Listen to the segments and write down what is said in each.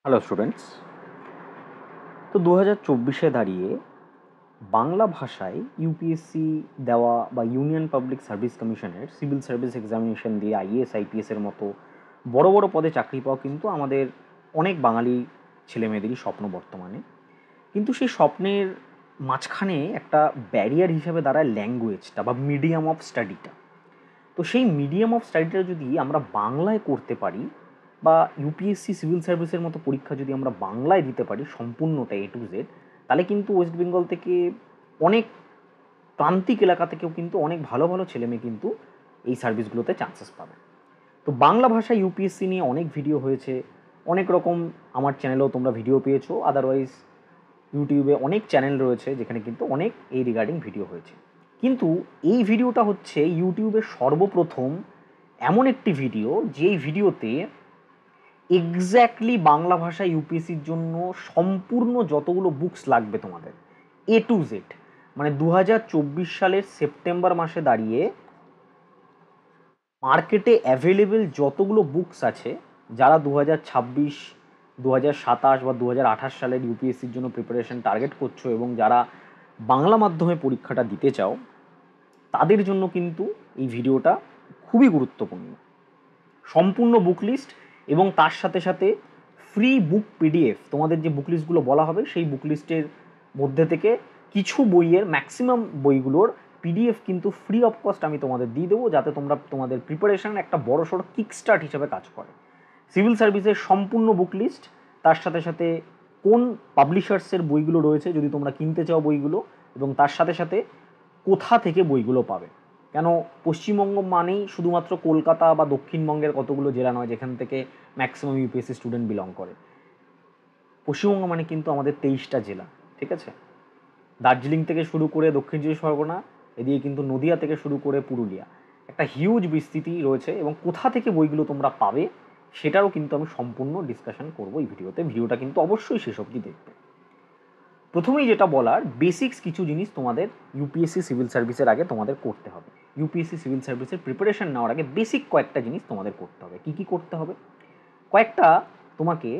Hello students. তো 2024-এ দাঁড়িয়ে বাংলা ভাষায় ইউপিএসসি দেওয়া বা ইউনিয়ন পাবলিক সার্ভিস কমিশনের সিভিল সার্ভিস এক্সামিনেশন দিয়ে আইএএস আইপিএসের মতো বড় বড় পদে চাকরি পাওয়া কিন্তু আমাদের অনেক বাঙালি ছেলেমেয়েদেরই স্বপ্ন বর্তমানে। কিন্তু সেই স্বপ্নের মাঝখানে একটা ব্যারিয়ার হিসাবে দাঁড়ায় ল্যাঙ্গুয়েজটা বা মিডিয়াম অফ স্টাডিটা। তো সেই মিডিয়াম অফ স্টাডিটা যদি আমরা বাংলায় করতে পারি বা ইউপিএসসি সিভিল সার্ভিসের মতো পরীক্ষা যদি আমরা বাংলায় দিতে পারি সম্পূর্ণটা এ টু জেড, তাহলে কিন্তু ওয়েস্ট বেঙ্গল থেকে অনেক প্রান্তিক এলাকা থেকেও কিন্তু অনেক ভালো ভালো ছেলেমেয়ে কিন্তু এই সার্ভিসগুলোতে চান্সেস পাবে। তো বাংলা ভাষা ইউপিএসসি নিয়ে অনেক ভিডিও হয়েছে, অনেক রকম আমার চ্যানেলেও তোমরা ভিডিও পেয়েছো, আদারওয়াইজ ইউটিউবে অনেক চ্যানেল রয়েছে যেখানে কিন্তু অনেক এই রিগার্ডিং ভিডিও হয়েছে। কিন্তু এই ভিডিওটা হচ্ছে ইউটিউবের সর্বপ্রথম এমন একটি ভিডিও যেই ভিডিওতে এক্স্যাক্টলি বাংলা ভাষা ইউপিএসসির জন্য সম্পূর্ণ যতগুলো বুকস লাগবে তোমাদের এ টু জেড, মানে 2024 সালের সেপ্টেম্বর মাসে দাঁড়িয়ে মার্কেটে অ্যাভেলেবেল যতগুলো বুকস আছে, যারা 2026, 2027 বা 2028 সালের ইউপিএসসির জন্য প্রিপারেশন টার্গেট করছো এবং যারা বাংলা মাধ্যমে পরীক্ষাটা দিতে চাও, তাদের জন্য কিন্তু এই ভিডিওটা খুবই গুরুত্বপূর্ণ। সম্পূর্ণ বুক লিস্ট এবং তার সাথে সাথে ফ্রি বুক পিডিএফ, তোমাদের যে বুক লিস্টগুলো বলা হবে সেই বুক লিস্টের মধ্যে থেকে কিছু বইয়ের ম্যাক্সিমাম বইগুলোর পিডিএফ কিন্তু ফ্রি অফ কস্ট আমি তোমাদের দিয়ে দেবো, যাতে তোমরা তোমাদের প্রিপারেশন একটা বড়সড় কিকস্টার্ট হিসেবে কাজ করে। সিভিল সার্ভিসের সম্পূর্ণ বুক লিস্ট, তার সাথে সাথে কোন পাবলিশার্সের বইগুলো রয়েছে যদি তোমরা কিনতে চাও বইগুলো, এবং তার সাথে সাথে কোথা থেকে বইগুলো পাবে। কেন পশ্চিমবঙ্গ মানেই শুধুমাত্র কলকাতা বা দক্ষিণবঙ্গের কতগুলো জেলা নয় যেখান থেকে ম্যাক্সিমাম ইউপিএসসি স্টুডেন্ট বিলং করে। পশ্চিমবঙ্গ মানে কিন্তু আমাদের 23টা জেলা, ঠিক আছে? দার্জিলিং থেকে শুরু করে দক্ষিণ চব্বিশ পরগনা, এদিকে কিন্তু নদিয়া থেকে শুরু করে পুরুলিয়া, একটা হিউজ বিস্তৃতি রয়েছে, এবং কোথা থেকে বইগুলো তোমরা পাবে সেটারও কিন্তু আমি সম্পূর্ণ ডিসকাশন করবো এই ভিডিওতে। ভিডিওটা কিন্তু অবশ্যই শেষ অবধি দেখবে। প্রথমেই যেটা বলার, বেসিক্স কিছু জিনিস তোমাদের ইউপিএসসি সিভিল সার্ভিসের আগে তোমাদের করতে হবে। ইউপিএসসি সিভিল সার্ভিসের প্রিপারেশন নেওয়ার আগে বেসিক কয়েকটা জিনিস তোমাদের করতে হবে। কি কি করতে হবে? কয়েকটা তোমাকে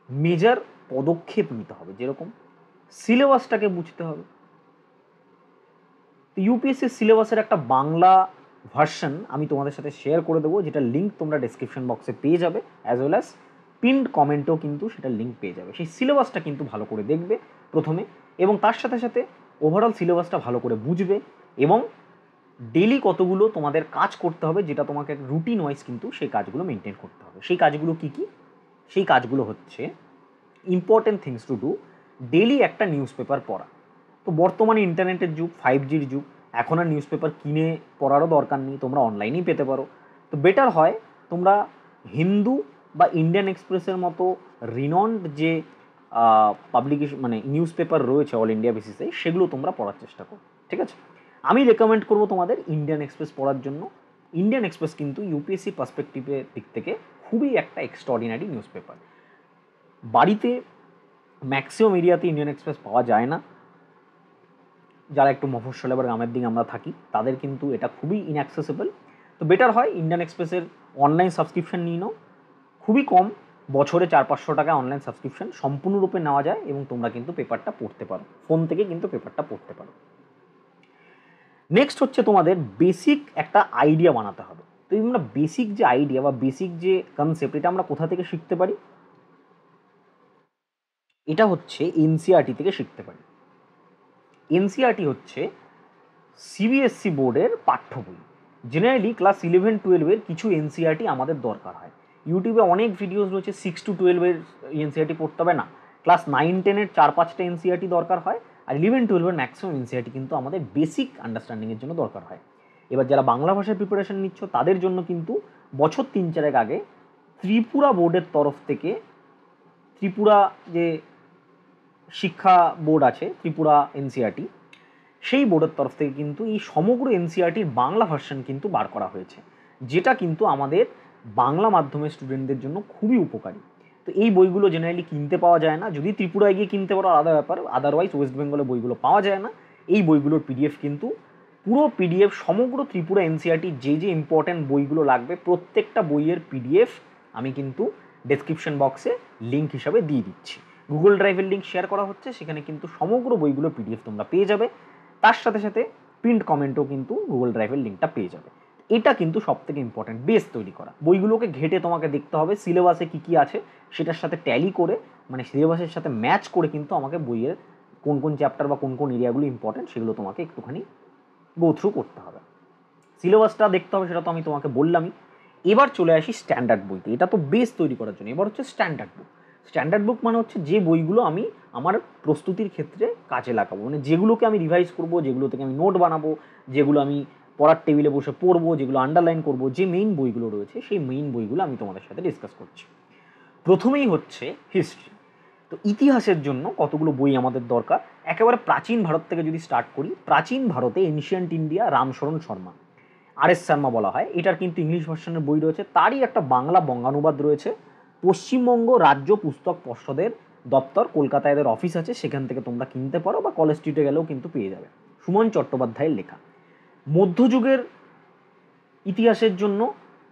মেজর পদক্ষেপ নিতে হবে, যেরকম সিলেবাসটাকে বুঝতে হবে। তো ইউপিএসসি সিলেবাসের একটা বাংলা ভার্সন আমি তোমাদের সাথে শেয়ার করে দেবো, যেটা লিঙ্ক তোমরা ডেসক্রিপশন বক্সে পেয়ে যাবে, অ্যাজ ওয়েল অ্যাজ পিন্ড কমেন্টেও কিন্তু সেটা লিঙ্ক পেয়ে যাবে। সেই সিলেবাসটা কিন্তু ভালো করে দেখবে প্রথমে, এবং তার সাথে সাথে ওভারঅল সিলেবাসটা ভালো করে বুঝবে, এবং ডেলি কতগুলো তোমাদের কাজ করতে হবে, যেটা তোমাকে রুটিন ওয়াইজ কিন্তু সেই কাজগুলো মেনটেন করতে হবে। সেই কাজগুলো কি কি? সেই কাজগুলো হচ্ছে important things to do. Daily একটা নিউজ পেপার পড়া। তো বর্তমানে ইন্টারনেটের যুগ, 5Gর যুগ, এখন আর নিউজ পেপার কিনে পড়ারও দরকার নেই, তোমরা অনলাইনেই পেতে পারো। তো বেটার হয় তোমরা হিন্দু বা ইন্ডিয়ান এক্সপ্রেসের মতো রিনন্ড যে পাবলিকেশন মানে নিউজ পেপার রয়েছে অল ইন্ডিয়া বেসিসে, সেগুলো তোমরা পড়ার চেষ্টা করো, ঠিক আছে? আমি রেকমেন্ড করবো তোমাদের ইন্ডিয়ান এক্সপ্রেস পড়ার জন্য। ইন্ডিয়ান এক্সপ্রেস কিন্তু ইউপিএসসি পার্সপেক্টিভের দিক থেকে খুবই একটা এক্সট্রাঅর্ডিনারি নিউজ পেপার। বাড়িতে ম্যাক্সিমাম এরিয়াতে ইন্ডিয়ান এক্সপ্রেস পাওয়া যায় না। যারা একটু মফস্বলে বা গ্রামের দিকে আমরা থাকি, তাদের কিন্তু এটা খুবই ইনঅ্যাক্সেসেবল। তো বেটার হয় ইন্ডিয়ান এক্সপ্রেসের অনলাইন সাবস্ক্রিপশন নিয়ে নাও। খুবই কম, বছরে 400-500 টাকা অনলাইন সাবস্ক্রিপশন সম্পূর্ণরূপে নেওয়া যায়, এবং তোমরা কিন্তু পেপারটা পড়তে পারো, ফোন থেকে কিন্তু পেপারটা পড়তে পারো। নেক্সট হচ্ছে তোমাদের বেসিক একটা আইডিয়া বানাতে হবে। তো আমরা বেসিক যে আইডিয়া বা বেসিক যে কনসেপ্ট, এটা আমরা কোথা থেকে শিখতে পারি? এটা হচ্ছে এনসিইআরটি থেকে শিখতে পারি। এনসিইআরটি হচ্ছে সিবিএসসি বোর্ডের পাঠ্য বই। জেনারেলি ক্লাস 11-12-এর কিছু এনসিইআরটি আমাদের দরকার হয়। ইউটিউবে অনেক ভিডিওস রয়েছে 6-12-এর এনসিইআরটি পড়তে হবে না, ক্লাস 9-10-এর 4-5টা এনসিইআরটি দরকার হয়, আর 11-12-এর ম্যাক্সিমাম এনসিইআরটি কিন্তু আমাদের বেসিক আন্ডারস্ট্যান্ডিংয়ের জন্য দরকার হয়। এবার যারা বাংলা ভাষায় প্রিপারেশন নিচ্ছ, তাদের জন্য কিন্তু বছর 3-4 আগে ত্রিপুরা বোর্ডের তরফ থেকে, ত্রিপুরা যে শিক্ষা বোর্ড আছে, ত্রিপুরা এনসিইআরটি, সেই বোর্ডের তরফ থেকে কিন্তু এই সমগ্র এনসিইআরটির বাংলা ভার্সন কিন্তু বার করা হয়েছে, যেটা কিন্তু আমাদের বাংলা মাধ্যমের স্টুডেন্টদের জন্য খুবই উপকারী। তো এই বইগুলো জেনারেলি কিনতে পাওয়া যায় না, যদি ত্রিপুরায় গিয়ে কিনতে পারো আলাদা ব্যাপার, আদারওয়াইজ ওয়েস্ট বেঙ্গলে বইগুলো পাওয়া যায় না। এই বইগুলোর পিডিএফ কিন্তু পুরো পিডিএফ, সমগ্র ত্রিপুরা এনসিইআরটি যে যে ইম্পর্ট্যান্ট বইগুলো লাগবে প্রত্যেকটা বইয়ের পিডিএফ আমি কিন্তু ডেসক্রিপশন বক্সে লিঙ্ক হিসাবে দিয়ে দিচ্ছি। গুগল ড্রাইভের লিঙ্ক শেয়ার করা হচ্ছে, সেখানে কিন্তু সমগ্র বইগুলো পিডিএফ তোমরা পেয়ে যাবে। তার সাথে সাথে প্রিন্ট কমেন্টও কিন্তু গুগল ড্রাইভের লিঙ্কটা পেয়ে যাবে। এটা কিন্তু সবথেকে ইম্পর্টেন্ট, বেস তৈরি করা। বইগুলোকে ঘেটে তোমাকে দেখতে হবে সিলেবাসে কী কী আছে, সেটার সাথে ট্যালি করে, মানে সিলেবাসের সাথে ম্যাচ করে কিন্তু আমাকে বইয়ের কোন কোন চ্যাপ্টার বা কোন কোন এরিয়াগুলো ইম্পর্টেন্ট সেগুলো তোমাকে একটুখানি গো থ্রু করতে হবে। সিলেবাসটা দেখতে হবে, সেটা তো আমি তোমাকে বললামই। এবার চলে আসি স্ট্যান্ডার্ড বইতে। এটা তো বেস তৈরি করার জন্য। এবার হচ্ছে স্ট্যান্ডার্ড বুক। স্ট্যান্ডার্ড বুক মানে হচ্ছে যে বইগুলো আমি আমার প্রস্তুতির ক্ষেত্রে কাজে লাগাবো, মানে যেগুলোকে আমি রিভাইজ করবো, যেগুলো থেকে আমি নোট বানাবো, যেগুলো আমি পড়ার টেবিলে বসে পড়বো, যেগুলো আন্ডারলাইন করবো, যে মেইন বইগুলো রয়েছে সেই মেইন বইগুলো আমি তোমাদের সাথে ডিসকাস করছি। প্রথমেই হচ্ছে হিস্ট্রি। তো ইতিহাসের জন্য কতগুলো বই আমাদের দরকার। একেবারে প্রাচীন ভারত থেকে যদি স্টার্ট করি, প্রাচীন ভারতে এনশিয়েন্ট ইন্ডিয়া রামশরণ শর্মা, আর.এস. শর্মা বলা হয়, এটার কিন্তু ইংলিশ ভার্সনের বই রয়েছে। তারই একটা বাংলা বঙ্গানুবাদ রয়েছে। পশ্চিমবঙ্গ রাজ্য পুস্তক পর্ষদের দপ্তর, কলকাতায় এদের অফিস আছে, সেখান থেকে তোমরা কিনতে পারো বা কলেজ স্ট্রিটে গেলেও কিন্তু পেয়ে যাবে। সুমন চট্টোপাধ্যায়ের লেখা। মধ্যযুগের ইতিহাসের জন্য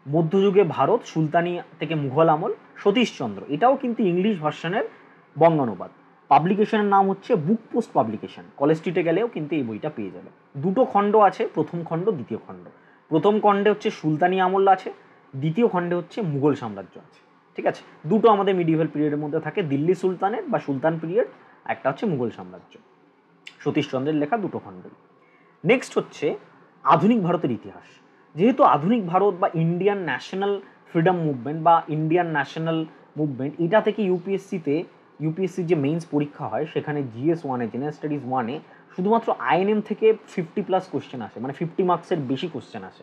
মধ্যযুগে ভারত, সুলতানি থেকে মুঘল আমল, সতীশচন্দ্র, এটাও কিন্তু ইংলিশ ভার্সনের বঙ্গানুবাদ। পাবলিকেশনের নাম হচ্ছে বুক পোস্ট পাবলিকেশন, কলেজ স্ট্রিটে গেলেও কিন্তু এই বইটা পেয়ে যাবে। দুটো খণ্ড আছে, প্রথম খণ্ড, দ্বিতীয় খণ্ড। প্রথম খণ্ডে হচ্ছে সুলতানি আমল আছে, দ্বিতীয় খণ্ডে হচ্ছে মুঘল সাম্রাজ্য আছে। ঠিক আছে, দুটো আমাদের মিডিভেল পিরিয়ডের মধ্যে থাকে, দিল্লি সুলতানের বা সুলতান পিরিয়ড, একটা হচ্ছে মুঘল সাম্রাজ্য। সতীশচন্দ্রের লেখা দুটো খণ্ডই। নেক্সট হচ্ছে আধুনিক ভারতের ইতিহাস। যেহেতু আধুনিক ভারত বা ইন্ডিয়ান ন্যাশনাল ফ্রিডম মুভমেন্ট বা ইন্ডিয়ান ন্যাশনাল মুভমেন্ট, এটা থেকে ইউপিএসসির যে মেইনস পরীক্ষা হয়, সেখানে জিএস 1-এ, জেনারেল স্টাডিজ 1-এ শুধুমাত্র আইএনএম থেকে 50+ কোশ্চেন আসে, মানে 50 মার্কসের বেশি কোশ্চেন আসে।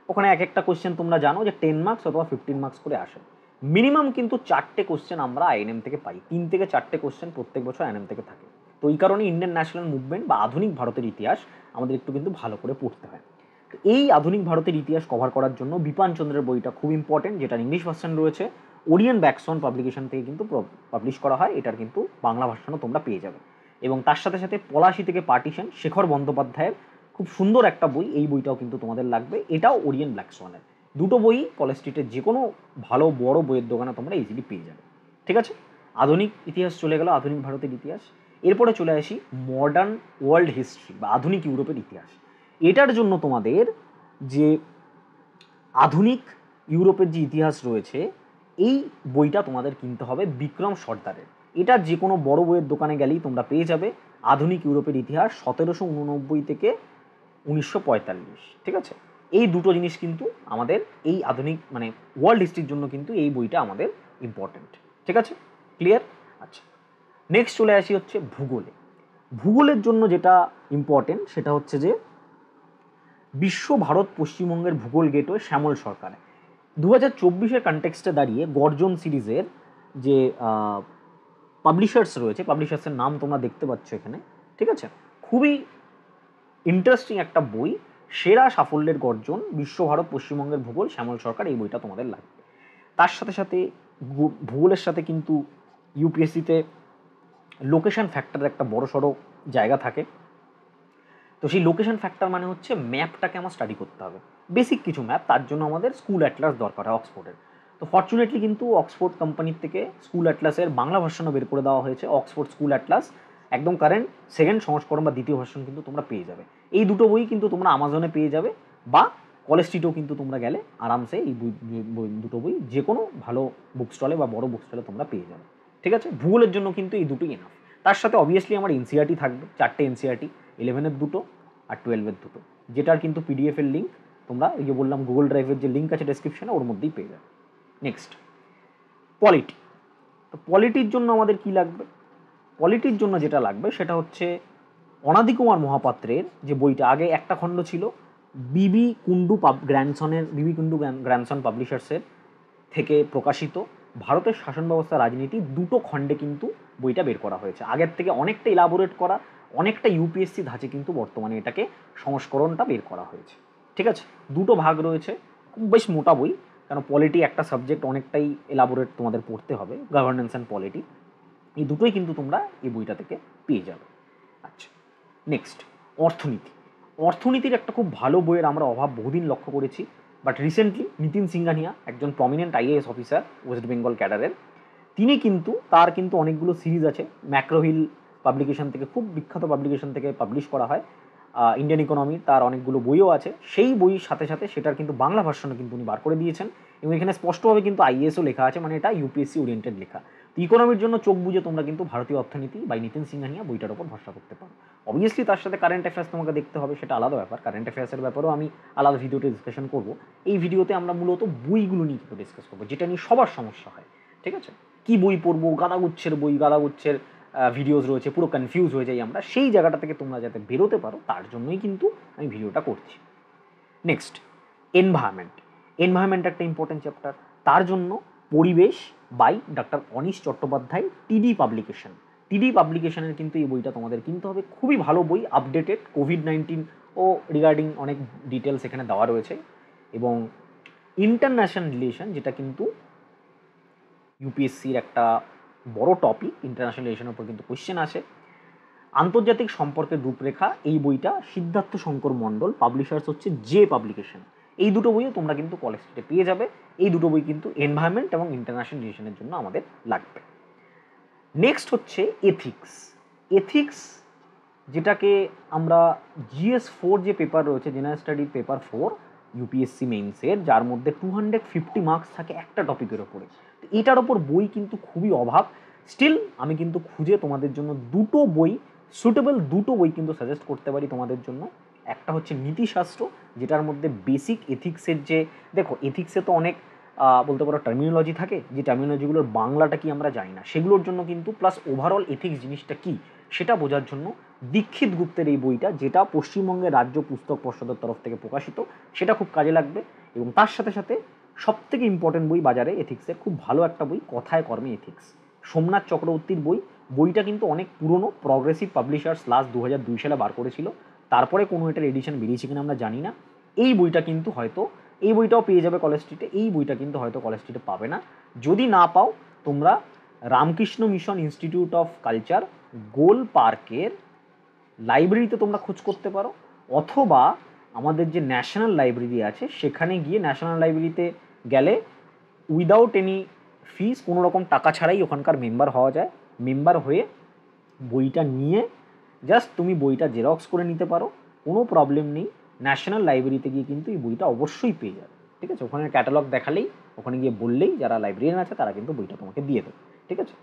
ওখানে এক একটা কোশ্চেন তোমরা জানো যে 10 মার্কস অথবা 15 মার্কস করে আসে। মিনিমাম কিন্তু 4টে কোশ্চেন আমরা আইএনএম থেকে পাই, 3 থেকে 4টে কোশ্চেন প্রত্যেক বছর আইএনএম থেকে থাকে। তো এই কারণে ইন্ডিয়ান ন্যাশনাল মুভমেন্ট বা আধুনিক ভারতের ইতিহাস আমাদের একটু কিন্তু ভালো করে পড়তে হয়। তো এই আধুনিক ভারতের ইতিহাস কভার করার জন্য বিপান চন্দ্রের বইটা খুব ইম্পর্টেন্ট, যেটার ইংলিশ ভার্সন রয়েছে, ওরিয়েন ব্যাকসন পাবলিকেশন থেকে কিন্তু পাবলিশ করা হয়। এটার কিন্তু বাংলা ভার্সনও তোমরা পেয়ে যাবে। এবং তার সাথে সাথে পলাশি থেকে পার্টিশন, শেখর বন্দ্যোপাধ্যায়ের খুব সুন্দর একটা বই, এই বইটাও কিন্তু তোমাদের লাগবে। এটাও ওরিয়েন ব্ল্যাকসনের। দুটো বই কলেজ স্ট্রিটের যে কোনো ভালো বড় বইয়ের দোকানে তোমরা ইজিলি পেয়ে যাবে। ঠিক আছে, আধুনিক ইতিহাস চলে গেল, আধুনিক ভারতের ইতিহাস। এরপরে চলে আসি মডার্ন ওয়ার্ল্ড হিস্ট্রি বা আধুনিক ইউরোপের ইতিহাস। এটার জন্য তোমাদের যে আধুনিক ইউরোপের যে ইতিহাস রয়েছে, এই বইটা তোমাদের কিনতে হবে বিক্রম সর্দারের। এটা যে কোনো বড় বইয়ের দোকানে গেলেই তোমরা পেয়ে যাবে। আধুনিক ইউরোপের ইতিহাস 1789 থেকে 1945। ঠিক আছে, এই দুটো জিনিস কিন্তু আমাদের এই আধুনিক মানে ওয়ার্ল্ড হিস্ট্রির জন্য কিন্তু এই বইটা আমাদের ইম্পর্টেন্ট। ঠিক আছে, ক্লিয়ার? আচ্ছা, নেক্সট চলে আসি হচ্ছে ভূগোলে। ভূগোলের জন্য যেটা ইম্পর্টেন্ট সেটা হচ্ছে যে বিশ্ব ভারত পশ্চিমবঙ্গের ভূগোল গেটওয়ে শ্যামল সরকার। 2024-এর কনটেক্সটে দাঁড়িয়ে গর্জন সিরিজের যে পাবলিশার্স রয়েছে, পাবলিশার্সের নাম তোমরা দেখতে পাচ্ছ এখানে। ঠিক আছে, খুবই ইন্টারেস্টিং একটা বই, সেরা সাফল্যের গর্জন, বিশ্ব ভারত পশ্চিমবঙ্গের ভূগোল, শ্যামল সরকার, এই বইটা তোমাদের লাগবে। তার সাথে সাথে ভূগোলের সাথে কিন্তু ইউপিএসসিতে লোকেশন ফ্যাক্টরের একটা বড় সড়ো জায়গা থাকে। তো সেই লোকেশন ফ্যাক্টর মানে হচ্ছে ম্যাপটাকে আমার স্টাডি করতে হবে, বেসিক কিছু ম্যাপ। তার জন্য আমাদের স্কুল অ্যাটলাস দরকার হয় অক্সফোর্ডের। তো ফর্চুনেটলি কিন্তু অক্সফোর্ড কোম্পানির থেকে স্কুল অ্যাটলাসের বাংলা ভার্সনও বের করে দেওয়া হয়েছে, অক্সফোর্ড স্কুল অ্যাটলাস, একদম কারেন্ট সেকেন্ড সংস্করণ বা দ্বিতীয় ভার্সন কিন্তু তোমরা পেয়ে যাবে। এই দুটো বই কিন্তু তোমরা আমাজনে পেয়ে যাবে বা কলেজ স্ট্রিটেও কিন্তু তোমরা গেলে আরামসে এই দুটো বই যে কোনো ভালো বুক স্টলে বা বড় বুক স্টলে তোমরা পেয়ে যাবে। ঠিক আছে, ভূগোলের জন্য কিন্তু এই দুটোই এনাফ। তার সাথে অবভিয়াসলি আমার এনসিআরটি থাকবে, 4টে এনসিআরটি, 11-এর দুটো আর 12-এর দুটো, যেটার কিন্তু পিডিএফের লিঙ্ক তোমরা এই যে বললাম গুগল ড্রাইভের যে লিঙ্ক আছে ডেসক্রিপশনে, ওর মধ্যেই পেয়ে যাবে। Next polity. তো পলিটির জন্য আমাদের কি লাগবে? পলিটির জন্য যেটা লাগবে সেটা হচ্ছে অনাদি কুমার মহাপাত্রের যে বইটা, আগে একটা খণ্ড ছিল বিবি কুন্ডু গ্র্যান্ডসন পাবলিশার্সের থেকে প্রকাশিত ভারতের শাসন ব্যবস্থা রাজনীতি, দুটো খণ্ডে কিন্তু বইটা বের করা হয়েছে। আগের থেকে অনেকটা ইলাবোরেট করা, অনেকটা ইউপিএসসি ধাঁচে কিন্তু বর্তমানে এটাকে সংস্করণটা বের করা হয়েছে। ঠিক আছে, দুটো ভাগ রয়েছে, খুব বেশ মোটা বই, কারণ পলিটি একটা সাবজেক্ট অনেকটাই এলাবোরেট তোমাদের পড়তে হবে, গভর্নেন্স অ্যান্ড পলিটি, এই দুটোই কিন্তু তোমরা এই বইটা থেকে পেয়ে যাবে। আচ্ছা, নেক্সট অর্থনীতি। অর্থনীতির একটা খুব ভালো বইয়ের আমরা অভাব বহুদিন লক্ষ্য করেছি, বাট রিসেন্টলি নিতিন সিংহানিয়া, একজন prominent IAS officer West Bengal ক্যাডারের, তিনি কিন্তু তার কিন্তু অনেকগুলো সিরিজ আছে, ম্যাক্রোহিল পাবলিকেশন থেকে, খুব বিখ্যাত পাবলিকেশন থেকে পাবলিশ করা হয়, ইন্ডিয়ান ইকোনমি, তার অনেকগুলো বইও আছে। সেই বইয়ের সাথে সাথে সেটার কিন্তু বাংলা ভার্সনও কিন্তু উনি বার করে দিয়েছেন, এবং এখানে স্পষ্টভাবে কিন্তু আইএএসও লেখা আছে, মানে এটা ইউপিএসসি ওরিয়েন্টেড লেখা। তো ইকোনমির জন্য চোখ বুঝে তোমরা কিন্তু ভারতীয় অর্থনীতি বাই নিতিন সিংহানিয়া বইটার ওপর ভরসা করতে পারো। অবভিয়াসলি তার সাথে কারেন্ট অ্যাফেয়ার্স তোমাকে দেখতে হবে, সেটা আলাদা ব্যাপার। কারেন্ট অ্যাফেয়ার্সের ব্যাপারেও আমি আলাদা ভিডিওতে ডিসকাশন করবো। এই ভিডিওতে আমরা মূলত বইগুলো নিয়ে কিন্তু ডিসকাস করবো, যেটা নিয়ে সবার সমস্যা হয়। ঠিক আছে, কি বই পড়বো, গাদাগুচ্ছের বই, গাদাগুচ্ছের ভিডিওস রয়েছে, পুরো কনফিউজ হয়ে যাই আমরা। সেই জায়গাটা থেকে তোমরা যাতে বেরোতে পারো তার জন্যই কিন্তু আমি ভিডিওটা করছি। Next, environment. এনভায়রনমেন্ট একটা ইম্পর্টেন্ট চ্যাপ্টার। তার জন্য পরিবেশ বাই ডক্টর অনিশ চট্টোপাধ্যায়, টিডি পাবলিকেশন। টিডি পাবলিকেশনের কিন্তু এই বইটা তোমাদের কিনতে হবে, খুবই ভালো বই, আপডেটেড, কোভিড-19 ও রিগার্ডিং অনেক ডিটেলস এখানে দেওয়া রয়েছে। এবং ইন্টারন্যাশনাল রিলেশন, যেটা কিন্তু ইউপিএসসির একটা বড় টপিক, ইন্টারন্যাশনাল রিলেশনের উপর কিন্তু কোয়েশ্চেন আসে। আন্তর্জাতিক সম্পর্কের রূপরেখা, এই বইটা সিদ্ধার্থ শঙ্কর মণ্ডল, পাবলিশার্স হচ্ছে জে পাবলিকেশন। এই দুটো বইও তোমরা কিন্তু কলেজ স্ট্রিটে পেয়ে যাবে। এই দুটো বই কিন্তু এনভায়রনমেন্ট এবং ইন্টারন্যাশনাল রিলেশনের জন্য আমাদের লাগবে। নেক্সট হচ্ছে এথিক্স। এথিক্স, যেটাকে আমরা GS4 যে পেপার রয়েছে, জেনারেল স্টাডি পেপার 4 ইউপিএসসি মেইনসের, যার মধ্যে 250 মার্কস থাকে একটা টপিকের ওপরে। তো এটার ওপর বই কিন্তু খুবই অভাব। স্টিল আমি কিন্তু খুঁজে তোমাদের জন্য দুটো বই, সুটেবল দুটো বই কিন্তু সাজেস্ট করতে পারি তোমাদের জন্য। একটা হচ্ছে নীতিশাস্ত্র, যেটার মধ্যে বেসিক এথিক্সের যে, দেখো এথিক্সে তো অনেক বলতে পারো টার্মিনোলজি থাকে, যে টার্মিনোলজিগুলোর বাংলাটা কি আমরা জানি না, সেগুলোর জন্য কিন্তু, প্লাস ওভারঅল এথিক্স জিনিসটা কি সেটা বোঝার জন্য দীক্ষিত গুপ্তের এই বইটা, যেটা পশ্চিমবঙ্গের রাজ্য পুস্তক পর্ষদের তরফ থেকে প্রকাশিত, সেটা খুব কাজে লাগবে। এবং তার সাথে সাথে সবথেকে ইম্পর্টেন্ট বই বাজারে এথিক্সের, খুব ভালো একটা বই, কথায় কর্মে এথিক্স, সোমনাথ চক্রবর্তীর বই। বইটা কিন্তু অনেক পুরনো, প্রগ্রেসিভ পাবলিশার্স লাস্ট 2002 সালে বার করেছিল, তারপরে কোনো এটার এডিশন বেরিয়েছে কিনা আমরা জানি না। এই বইটা কিন্তু হয়তো, এই বইটাও পেয়ে যাবে কলেজ স্ট্রিটে, এই বইটা কিন্তু হয়তো কলেজ স্ট্রিটে পাবে না। যদি না পাও, তোমরা Ramakrishna Mission Institute of Culture, Gol পার্কের লাইব্রেরিতে তোমরা খোঁজ করতে পারো, অথবা আমাদের যে ন্যাশনাল লাইব্রেরি আছে সেখানে গিয়ে, ন্যাশনাল লাইব্রেরিতে গেলে উইদাউট এনি ফিস, কোনো রকম টাকা ছাড়াই ওখানকার মেম্বার হওয়া যায়। মেম্বার হয়ে বইটা নিয়ে জাস্ট তুমি বইটা জেরক্স করে নিতে পারো, কোনো প্রবলেম নেই। ন্যাশনাল লাইব্রেরিতে গিয়ে কিন্তু এই বইটা অবশ্যই পেয়ে যাবে। ঠিক আছে, ওখানে ক্যাটালগ দেখালেই, ওখানে গিয়ে বললেই যারা লাইব্রেরিয়ান আছে তারা কিন্তু বইটা তোমাকে দিয়ে দেবে। ঠিক আছে,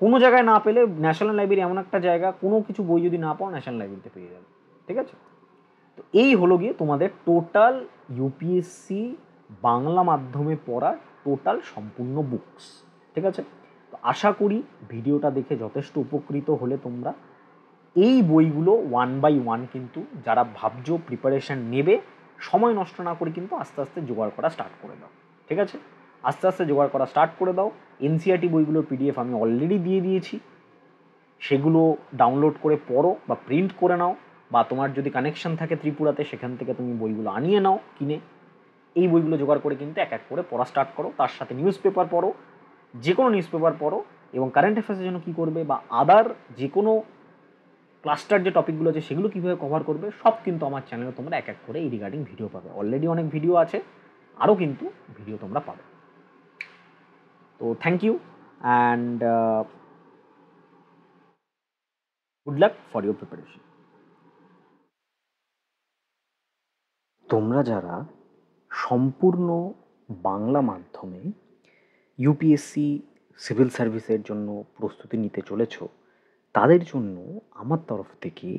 কোনো জায়গায় না পেলে ন্যাশনাল লাইব্রেরি এমন একটা জায়গা, কোনো কিছু বই যদি না পাও ন্যাশনাল লাইব্রেরিতে পেয়ে যাবে। ঠিক আছে, তো এই হলো গিয়ে তোমাদের টোটাল ইউপিএসসি বাংলা মাধ্যমে পড়া টোটাল সম্পূর্ণ বুকস। ঠিক আছে, তো আশা করি ভিডিওটা দেখে যথেষ্ট উপকৃত হলে তোমরা। এই বইগুলো 1 বাই 1 কিন্তু যারা ভাবছো প্রিপারেশান নেবে, সময় নষ্ট না করে কিন্তু আস্তে আস্তে জোগাড় করা স্টার্ট করে দাও। ঠিক আছে, আস্তে আস্তে জোগাড় করা স্টার্ট করে দাও। এনসিইআরটি বইগুলোর PDF আমি অলরেডি দিয়ে দিয়েছি, সেগুলো ডাউনলোড করে পড়ো বা প্রিন্ট করে নাও, বা তোমার যদি কানেকশন থাকে ত্রিপুরাতে, সেখান থেকে তুমি বইগুলো আনিয়ে নাও কিনে। এই বইগুলো জোগাড় করে কিন্তু এক এক করে পড়া স্টার্ট করো। তার সাথে নিউজ পেপার পড়ো, যে কোনো নিউজ পেপার পড়ো, এবং কারেন্ট অ্যাফেয়ার্সের জন্য কী করবে বা আদার যে কোনো ক্লাস্টার যে টপিকগুলো আছে সেগুলো কীভাবে কভার করবে, সব কিন্তু আমার চ্যানেলে তোমরা এক এক করে এই রিগার্ডিং ভিডিও পাবে। অলরেডি অনেক ভিডিও আছে, আরও কিন্তু ভিডিও তোমরা পাবে। তো thank you and good luck for your preparation. তোমরা যারা সম্পূর্ণ বাংলা মাধ্যমে ইউপিএসসি সিভিল সার্ভিসের জন্য প্রস্তুতি নিতে চলেছ, তাদের জন্য আমার তরফ থেকে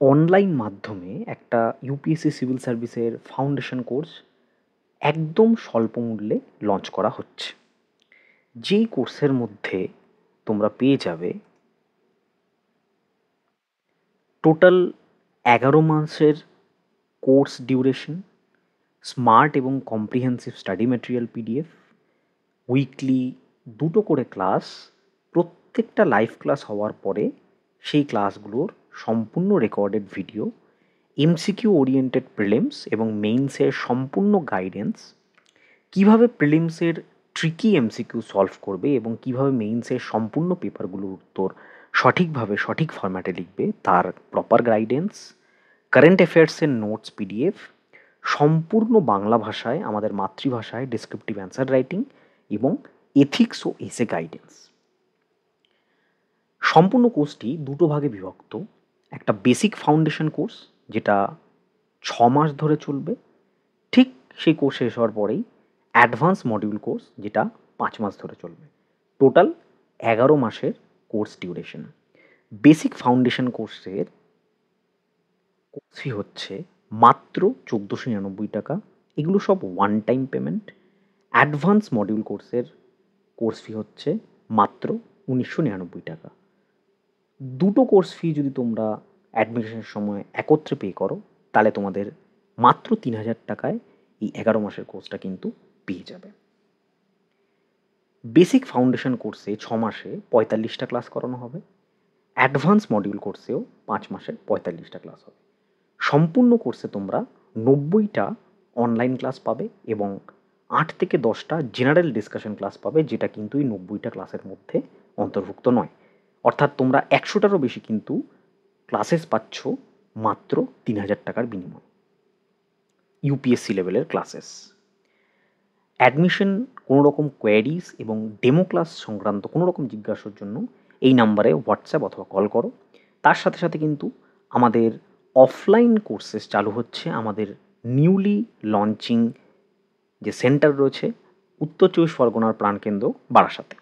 অনলাইন মাধ্যমে একটা ইউপিএসসি সিভিল সার্ভিসের ফাউন্ডেশন কোর্স একদম স্বল্প মূল্যে লঞ্চ করা হচ্ছে। যেই কোর্সের মধ্যে তোমরা পেয়ে যাবে টোটাল 11 মাসের কোর্স ডিউরেশন, স্মার্ট এবং comprehensive study material PDF, weekly 2টো করে ক্লাস, প্রত্যেকটা লাইভ ক্লাস হওয়ার পরে সেই ক্লাসগুলোর সম্পূর্ণ recorded video, MCQ oriented prelims এবং মেইনসের সম্পূর্ণ গাইডেন্স, কিভাবে প্রিলিমসের ট্রিকি MCQ সলভ করবে এবং কিভাবে মেইনসের সম্পূর্ণ পেপারগুলোর উত্তর সঠিকভাবে সঠিক ফরম্যাটে লিখবে তার প্রপার গাইডেন্স, কারেন্ট অ্যাফেয়ার্সের নোটস PDF, সম্পূর্ণ বাংলা ভাষায়, আমাদের মাতৃভাষায় ডেসক্রিপটিভ অ্যান্সার রাইটিং এবং এথিক্স ও এসে গাইডেন্স। সম্পূর্ণ কোর্সটি দুটো ভাগে বিভক্ত। একটা বেসিক ফাউন্ডেশন কোর্স, যেটা 6 মাস ধরে চলবে। ঠিক সেই কোর্স শেষ হওয়ার পরেই অ্যাডভান্স মডিউল কোর্স, যেটা 5 মাস ধরে চলবে। টোটাল 11 মাসের কোর্স ডিউরেশন। বেসিক ফাউন্ডেশন কোর্সের কোর্স ফি হচ্ছে মাত্র 1499 টাকা। এগুলো সব one time payment. Advance module কোর্সের কোর্স ফি হচ্ছে মাত্র 1999 টাকা। দুটো কোর্স ফি যদি তোমরা অ্যাডমিশনের সময় একত্রে পে করো, তাহলে তোমাদের মাত্র 3000 টাকায় এই 11 মাসের কোর্সটা কিন্তু পেয়ে যাবে। বেসিক ফাউন্ডেশন কোর্সে 6 মাসে 45টা ক্লাস করানো হবে। অ্যাডভান্স মডিউল কোর্সেও 5 মাসে 45টা ক্লাস হবে। সম্পূর্ণ কোর্সে তোমরা 90টা অনলাইন ক্লাস পাবে এবং 8 থেকে 10টা জেনারেল ডিসকাশন ক্লাস পাবে, যেটা কিন্তু এই 90টা ক্লাসের মধ্যে অন্তর্ভুক্ত নয়। অর্থাৎ তোমরা 100টারও বেশি কিন্তু ক্লাসেস পাচ্ছ মাত্র 3000 টাকার বিনিময়ে। ইউপিএসসি লেভেলের ক্লাসেস। অ্যাডমিশন, কোনো রকম কোয়ারিজ এবং ডেমো ক্লাস সংক্রান্ত কোনো রকম জিজ্ঞাসার জন্য এই নাম্বারে হোয়াটসঅ্যাপ অথবা কল করো। তার সাথে সাথে কিন্তু আমাদের অফলাইন কোর্সেস চালু হচ্ছে আমাদের নিউলি লঞ্চিং যে সেন্টার রয়েছে উত্তর চব্বিশ পরগনার প্রাণকেন্দ্র বারাসাতে।